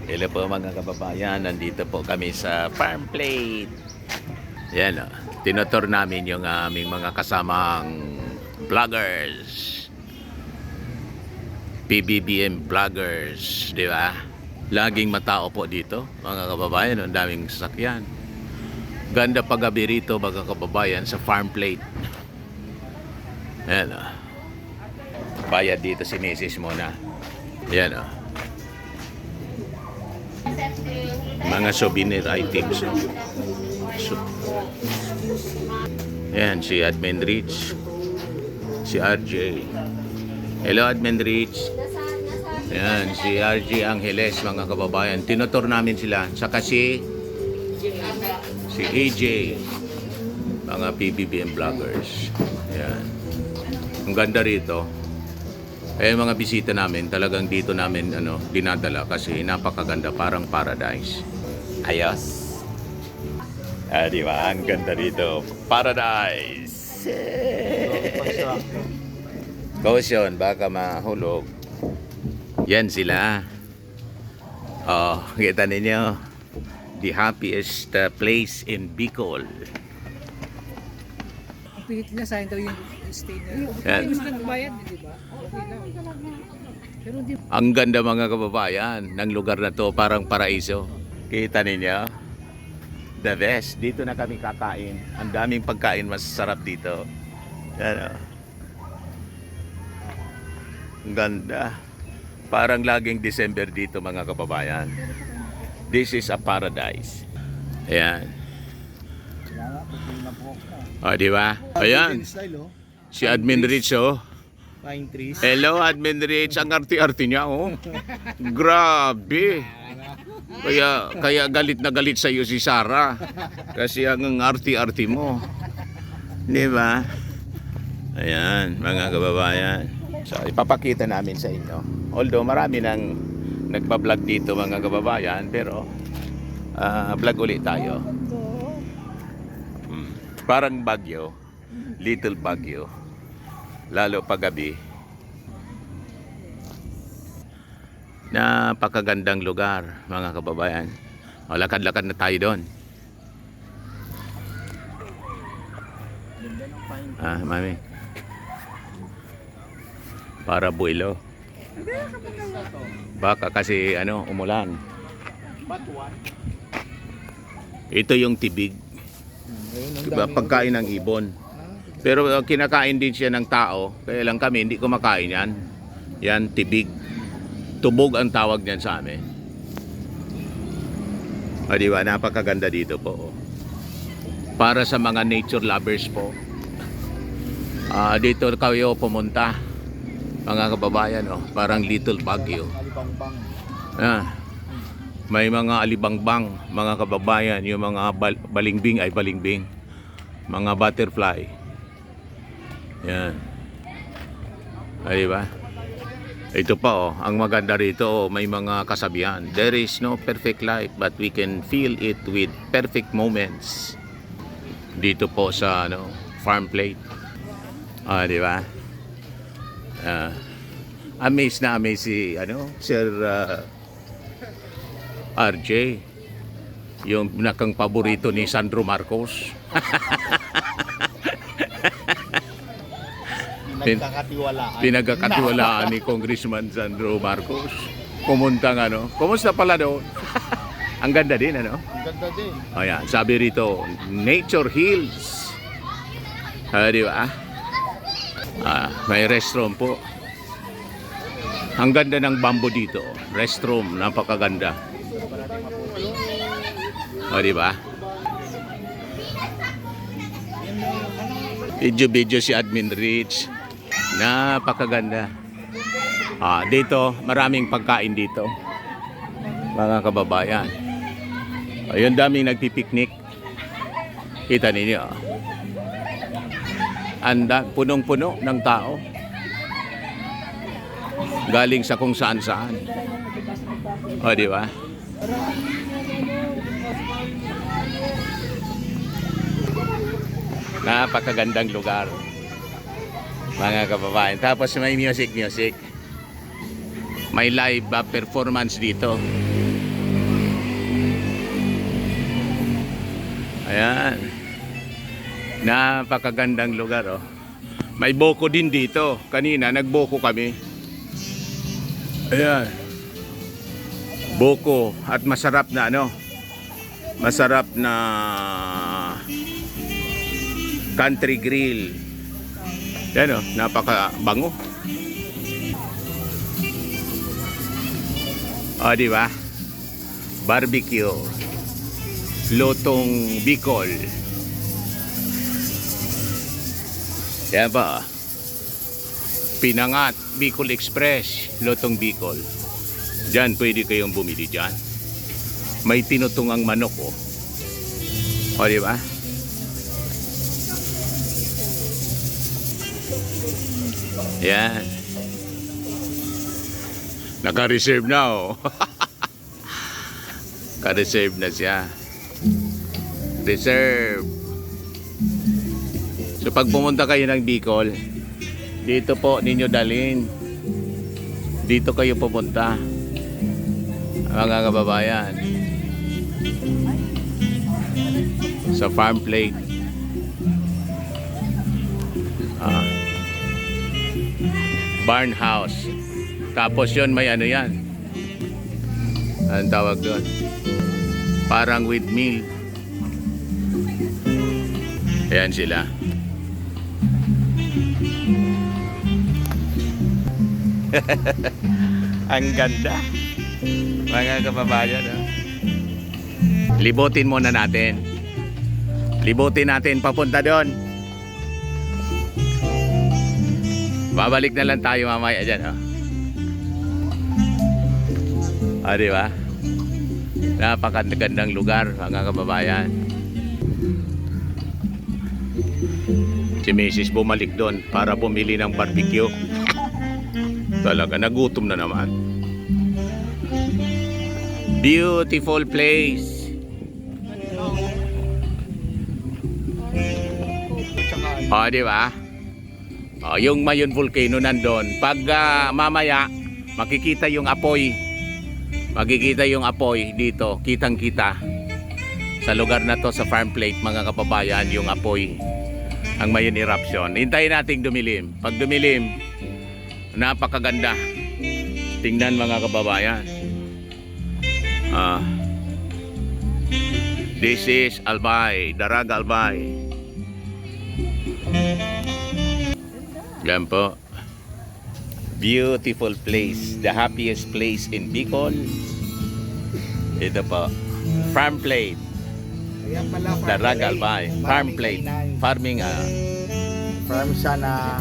Hello po mga kababayan, nandito po kami sa Farm Plate. Yan o, tinotour namin yung aming mga kasamang vloggers. PBBM vloggers, di ba? Laging matao po dito mga kababayan, ang daming sasakyan. Ganda paggabi rito mga kababayan sa Farm Plate. Yan o. Bayad dito si Mrs. muna. Yan o. Mga souvenir items. Yan, si Admin Rich. Si RJ. Hello, Admin Rich. Yan, si RJ Angeles, mga kababayan. Tinotour namin sila. Saka si AJ. Mga PBBM vloggers. Yan. Ang ganda rito. Eh mga bisita namin, talagang dito namin dinadala kasi napakaganda, parang paradise. Ayos. Di ba? Ang ganda dito. Paradise. Caution, baka mahulog. Yan sila. Oh, kita ninyo. The happiest place in Bicol. Pilit na sa daw yung stay na. Yan. Gusto nang bayad, di ba? Okay lang. Pero di Ang ganda mga kababayan ng lugar na to, parang paraiso. Kita ninyo? The best. Dito na kami kakain. Ang daming pagkain masarap dito. Yan o. Ang ganda. Parang laging December dito mga kababayan. This is a paradise. Ayan. O, di ba? Ayan. Si Admin Rich, oh. Pine trees. Hello, Admin Rich. Ang arti-arti niya, oh. Grabe. Kaya galit na galit sa iyo si Sarah. Kasi ang arti-arti mo. Di ba? Ayan, mga kababayan. So, ipapakita namin sa inyo. Although marami nang nagpa-vlog dito, mga kababayan, pero vlog ulit tayo. Parang Baguio, little Baguio, lalo paggabi. Napakagandang lugar, mga kababayan. O, lakad-lakad na tayo doon. Mami. Para builo. Baka kasi umulan. Ito yung tibig. Diba, pagkain ng ibon. Pero kinakain din siya ng tao. Kaya lang kami hindi kumakain yan. Yan, tibig. Tubog ang tawag niyan sa amin. O, diba, napakaganda dito po. Para sa mga nature lovers po. Dito kayo pumunta, mga kababayan, parang little Baguio. May mga alibangbang, mga kababayan, yung mga balingbing, mga butterfly. Yan. Ay, diba? Ito pa, ang maganda rito, may mga kasabihan. There is no perfect life, but we can feel it with perfect moments. Dito po sa Farm Plate. Diba? Amazed na amazed si Sir RJ, yung nakang paborito ni Sandro Marcos. Pinagkakatiwalaan ni Congressman Sandro Marcos. Pumunta kumusta pala doon? Ang ganda din, Ang ganda din. Ayan, sabi rito, Nature Hills. Di ba? May restroom po. Ang ganda ng bamboo dito. Restroom, napakaganda. Di ba? Video si Admin Rich. Napakaganda. Dito, maraming pagkain dito. Mga kababayan. Ayun, daming nagpipiknik. Kita ninyo. Punong-puno ng tao. Galing sa kung saan-saan. Di ba? Napakagandang lugar, mga kababayan. Tapos may music. May live performance dito. Ayan. Napakagandang lugar, oh. May boko din dito. Kanina, nagboko kami. Ayan. Boko. At masarap na, ano? Masarap na country grill. Yan, oh. Napakabango. O, di ba? Barbecue. Lotong Bicol. Yan ba? Pinangat, Bicol Express, Lotong Bicol. Diyan, pwede kayong bumili dyan. May tinutungang manok, oh. O, di ba? Yan. Naka-reserve na, oh. Naka-reserve na siya. Reserve. So pag pumunta kayo ng Bicol, dito po ninyo dalhin. Dito kayo pupunta, mga kababayan. Sa farm plate. Barn house. Tapos yon may ano yan. Anong tawag doon? Parang with meal. Ayan sila. Ang ganda. Mga kababayan, oh. Libutin muna natin. Libutin natin papunta doon. Babalik na lang tayo mamaya dyan, oh. Ah, di ba? Napakagandang lugar, mga kababayan. Si Mrs. bumalik doon para bumili ng barbecue. Talaga, nagutom na naman. Beautiful place. O, di ba? O, yung Mayon Volcano nandun. Pag mamaya, makikita yung apoy. Makikita yung apoy dito. Kitang-kita. Sa lugar na to, sa farm plate, mga kababayan, yung apoy. Ang Mayon eruption. Hintayin nating dumilim. Pag dumilim, napakaganda. Tingnan, mga kababayan. This is Albay, Darag Albay. Yan po. Beautiful place. The happiest place in Bicol. Ito po. Farm plate. Ayan pala, Darag Albay. Farm plate. Farming, farm siya na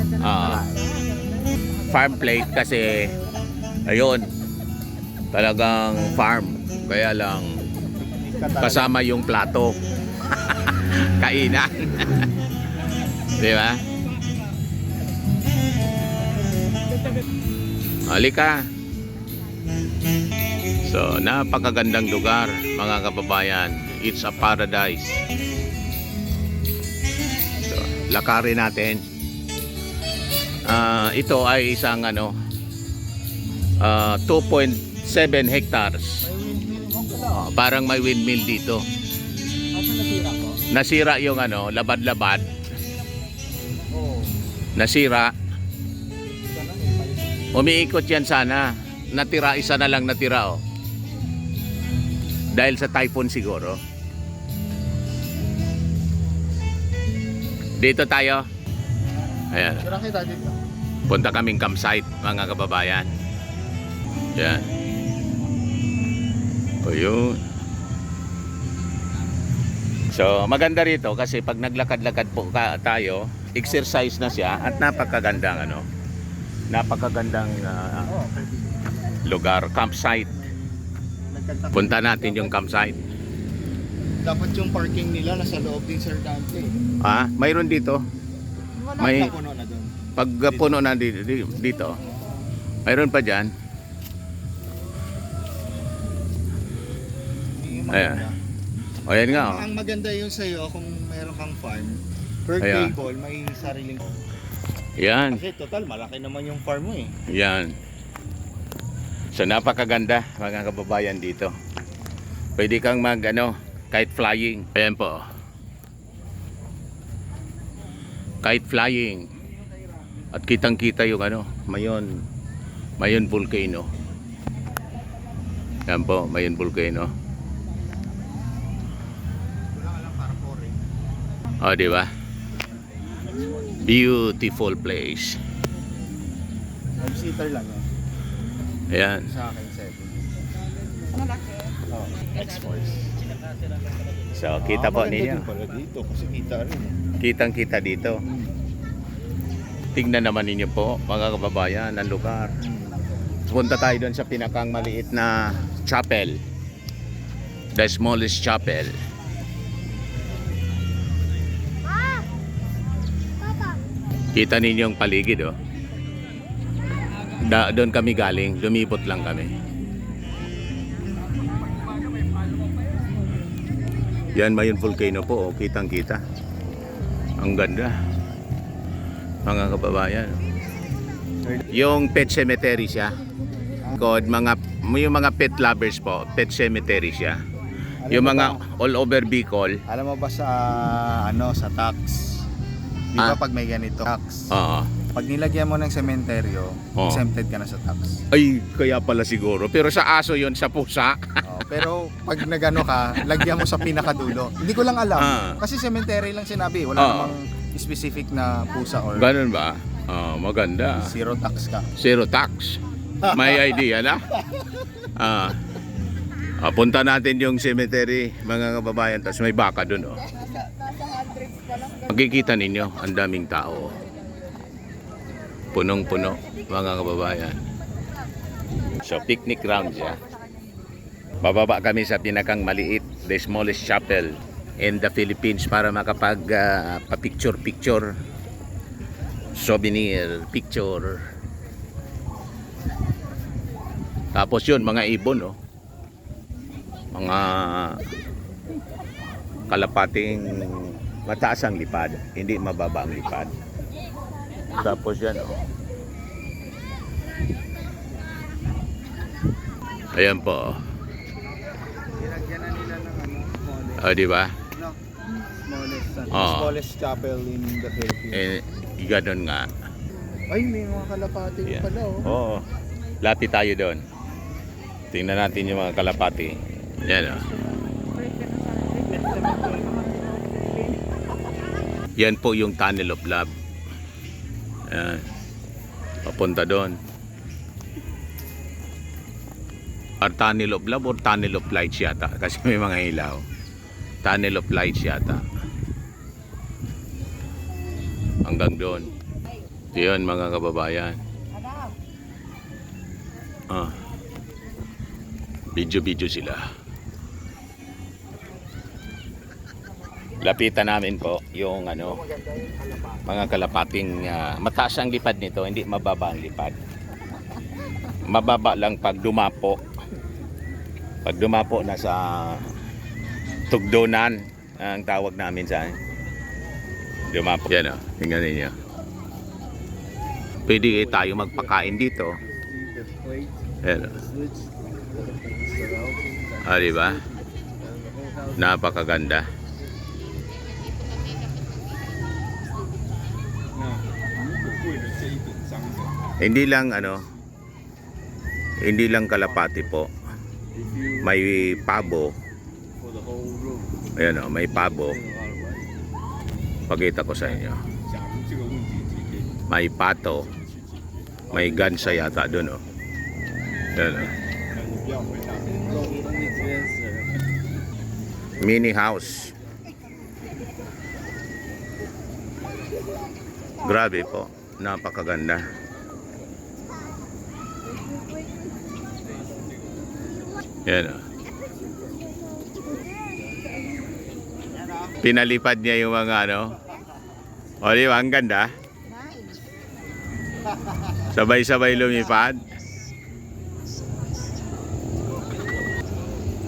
farm plate kasi ayun, talagang farm. Kaya lang kasama yung plato. Kainan. Di ba? Halika. So, napakagandang lugar, mga kababayan. It's a paradise. So, lakarin natin. Ito ay isang 2.7 hectares. Parang may windmill dito. Nasira yung labad-labad. Nasira. Umiikot yan sana. Natira, isa na lang natira, oh. Dahil sa typhoon siguro. Dito tayo. Ayan. Tira kita dito. Punta kaming campsite, mga kababayan. Yan. O yun. So, maganda rito kasi pag naglakad-lakad po tayo, exercise na siya at napakagandang napakagandang lugar, campsite. Punta natin yung campsite. Dapat yung parking nila nasa loob din, Sir Dante. Mayroon dito. May Puno na doon. pag puno na dito. Mayroon pa diyan. Ayan. O yan nga, oh. Ang maganda yun sa'yo kung meron kang farm, per Ayan. table may sariling. Yan. Kasi total malaki naman yung farm mo eh. Yan. So napakaganda, mga kababayan, dito. Pwede kang kahit flying. Ayan po. Kite flying. At kitang-kita yung ano, Mayon volcano. Yan po, Mayon volcano. Oh, di ba? Beautiful place. 5-seater lang yan. Ayan. Sa akin 7. Ano laki? Oh, X-Force. So, kita po maganda ninyo. din pala dito kasi kita rin. Kitang-kita dito. Tingnan naman ninyo po, mga kababayan, ang lugar. Punta tayo doon sa pinakang maliit na chapel. The smallest chapel. Kita ninyo yung paligid, oh. Doon kami galing, lumibot lang kami. Yan, Mayon volcano po, oh. Kitang-kita. Ang ganda. Mga kababayan. Yung pet cemetery siya. God, yung mga pet lovers po, pet cemetery siya. Yung mga all over Bicol. Alam mo ba sa sa tax? Di ba pag may ganito tax? Oo. Pag nilagyan mo ng sementeryo, Oo. exempted ka na sa tax. Ay, kaya pala siguro. Pero sa aso yon, sa pusa. Pero pag nagano ka, lagyan mo sa pinakadulo. Hindi ko lang alam. Kasi cemetery lang sinabi. Wala namang specific na pusa or Ganun ba? Maganda. zero tax ka. Zero tax. May idea na? Punta natin yung cemetery, mga kababayan. Tapos may baka dun, oh. Makikita ninyo, ang daming tao. Punong-puno, mga kababayan. So, picnic ground siya. Bababa kami sa pinakang maliit, the smallest chapel in the Philippines para makapag pa-picture-picture, souvenir, picture. Tapos yun, mga ibon, oh. Mga kalapating mataas ang lipad, hindi mababa ang lipad. Tapos yan, oh. Ayan po, oh. Nilagyan na nila ng smallest. Oh, di ba? No, smallest. Oo. Smallest chapel in the Philippines. Ganun nga. Ay, may mga kalapati Yeah. pala, oh. Oo. Lapit tayo doon. Tingnan natin yung mga kalapati. Yan, oh. Yan po yung Tunnel of Love. Ayan. Papunta doon. Or Tunnel of Love or Tunnel of Lights yata. Kasi may mga ilaw. Tunnel of Lights yata. Hanggang doon. Yun, mga kababayan. Video sila. Lapitan namin po yung mga kalapating mataas ang lipad nito, hindi mababa ang lipad. Mababa lang pag dumapo. Pag dumapo na sa tugdonan ang tawag namin sa dumapo. Yan, oh, tingnan niyo. Pwede tayo magpakain dito. Yan, oh. Diba? Napakaganda. Hindi lang kalapati po. May pabo. Ayan, oh, may pabo. Pakita ko sa inyo. May pato. May gansa yata doon, oh. Ayan, oh. Mini house. Grabe po. Napakaganda. Yan, oh. Pinalipad niya yung mga O, di ba? Ang ganda. Sabay-sabay lumipad.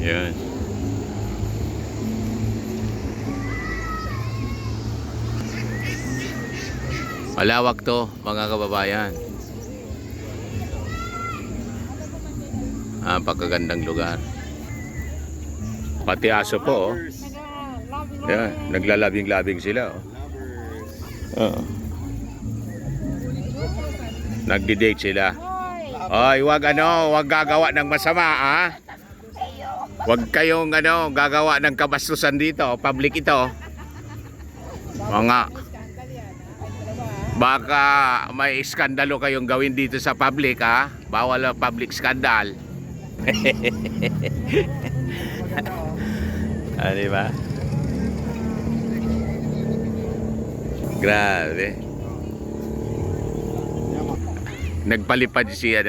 Yan. Malawak to, mga kababayan. Napakagandang lugar. Pati aso po, oh. Yan, naglalabing-labing sila, oh. Oo. Nagdi-date sila. Oy, wag gagawa ng masama, ah. Wag kayong gagawa ng kabastusan dito, public ito. Mga baka may iskandalo kayong gawin dito sa public, ha? Bawal ang public scandal. Ah, di ba? Grabe. Nagpalipad siya,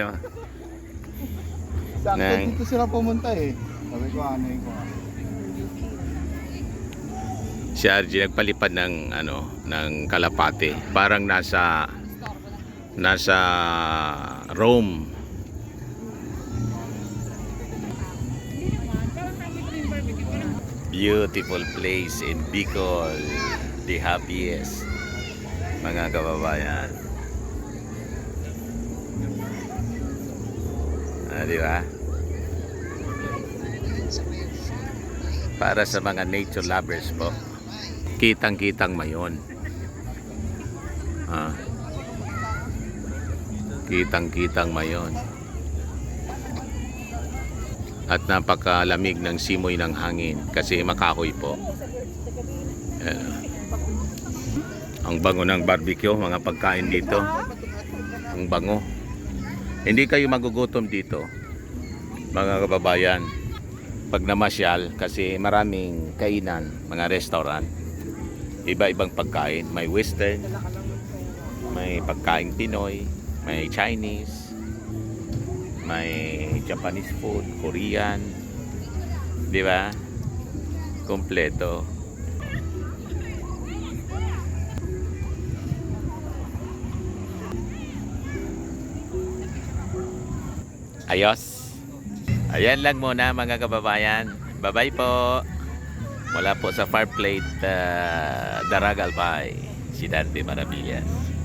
Sakto Nang- dito sila pumunta eh. Sabi ko ano ko. Si RG nagpalipad ng ng Kalapate. Parang nasa Rome. Beautiful place in Bicol. The happiest, mga kababayan. Ah, di ba? Para sa mga nature lovers po. Kitang-kitang mayon. Ah. Kitang-kitang mayon. At napakalamig ng simoy ng hangin kasi makahoy po. Ang bango ng barbecue, mga pagkain dito. Ang bango. Hindi kayo magugutom dito, mga kababayan, pag namasyal, kasi maraming kainan, mga restaurant. Iba-ibang pagkain. May western, may pagkain Pinoy, may Chinese, may Japanese food, Korean, di ba? Kompleto. Ayos. Ayan lang muna mga kababayan. Bye-bye po. Mula po sa Far Plate, Daragalpay, si Dante Maravillas.